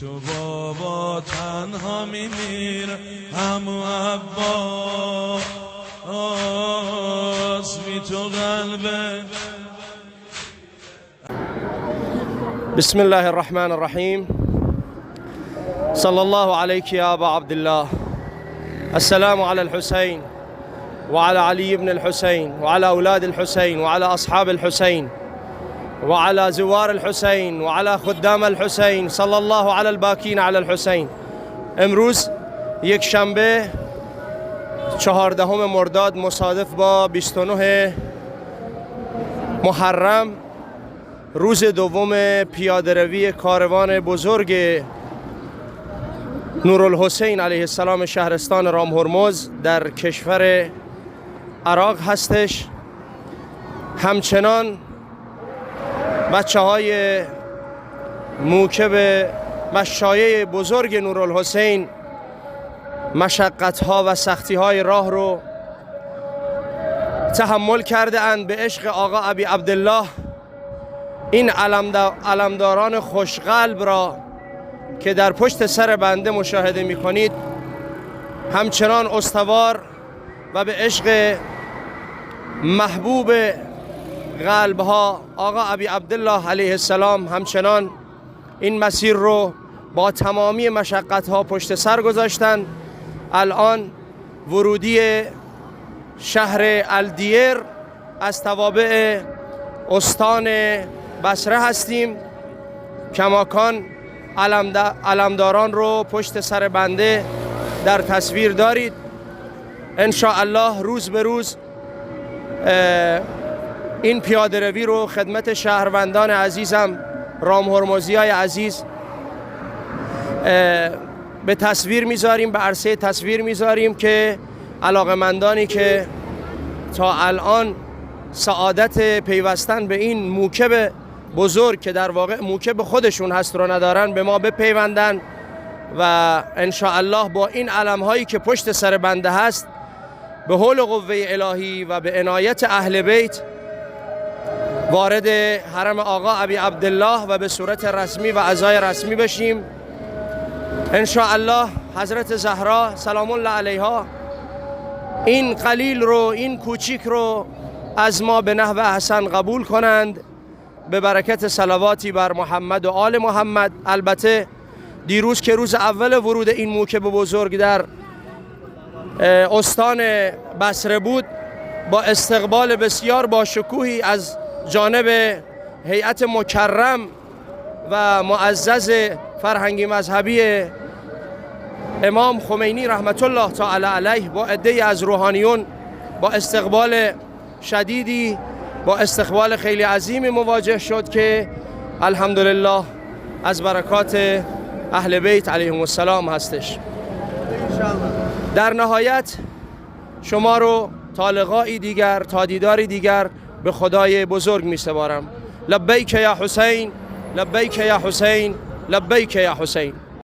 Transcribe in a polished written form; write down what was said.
تو بابا تنها میمیره همو عباس بی تو قلبه. بسم الله الرحمن الرحیم. صلی الله علیک یا ابا عبدالله. السلام علی الحسین وعلى علي بن الحسين وعلى أولاد الحسين وعلى أصحاب الحسين وعلى زوار الحسين وعلى خدام الحسين صلى الله على الباكين على الحسين. امروز یک شنبه 14 مرداد مصادف با 29 محرم، روز دوم پیاده‌روی کاروان بزرگ نورالحسین علیه السلام شهرستان رام هرمز در کشور عراق هستش. همچنان بچه های موکب مشایع بزرگ نورالحسین مشقت ها و سختی های راه رو تحمل کرده اند به عشق آقا ابی عبدالله. این علمداران خوشقلب را که در پشت سر بنده مشاهده می کنید همچنان استوار و به عشق محبوب قلبها آقا ابی عبدالله علیه السلام همچنان این مسیر رو با تمامی مشقت‌ها پشت سر گذاشتن. الان ورودی شهر الدیر از توابع استان بصره هستیم. کماکان علمداران رو پشت سر بنده در تصویر دارید. ان شاء الله روز به روز این پیاده روی رو خدمت شهروندان عزیزم، رام هرمزیای عزیز به تصویر میذاریم، به عرصه تصویر میذاریم که علاقمندانی که تا الان سعادت پیوستن به این موکب بزرگ که در واقع موکب خودشون هست رو ندارن به ما بپیوندن و ان شاء الله با این علم هایی که پشت سر بنده هست به حول و قوه الهی و به عنایت اهل بیت وارد حرم آقا ابی عبدالله و به صورت رسمی و عزای رسمی بشیم. ان شاء الله حضرت زهرا سلام الله علیها این قلیل رو، این کوچیک رو از ما به نحو حسن قبول کنند به برکت صلواتی بر محمد و آل محمد. البته دیروز که روز اول ورود این موکب بزرگ در استان بصره بود، با استقبال بسیار با شکوهی از جانب هیئت مکرم و معزز فرهنگی مذهبی امام خمینی رحمت الله تعالی علیه با عده‌ای از روحانیون با استقبال شدیدی، با استقبال خیلی عظیمی مواجه شد که الحمدلله از برکات اهل بیت علیهم السلام هستش. در نهایت شما رو تا لقایی دیگر، تا دیداری دیگر به خدای بزرگ می سپارم. لبیک یا حسین، لبیک یا حسین، لبیک یا حسین.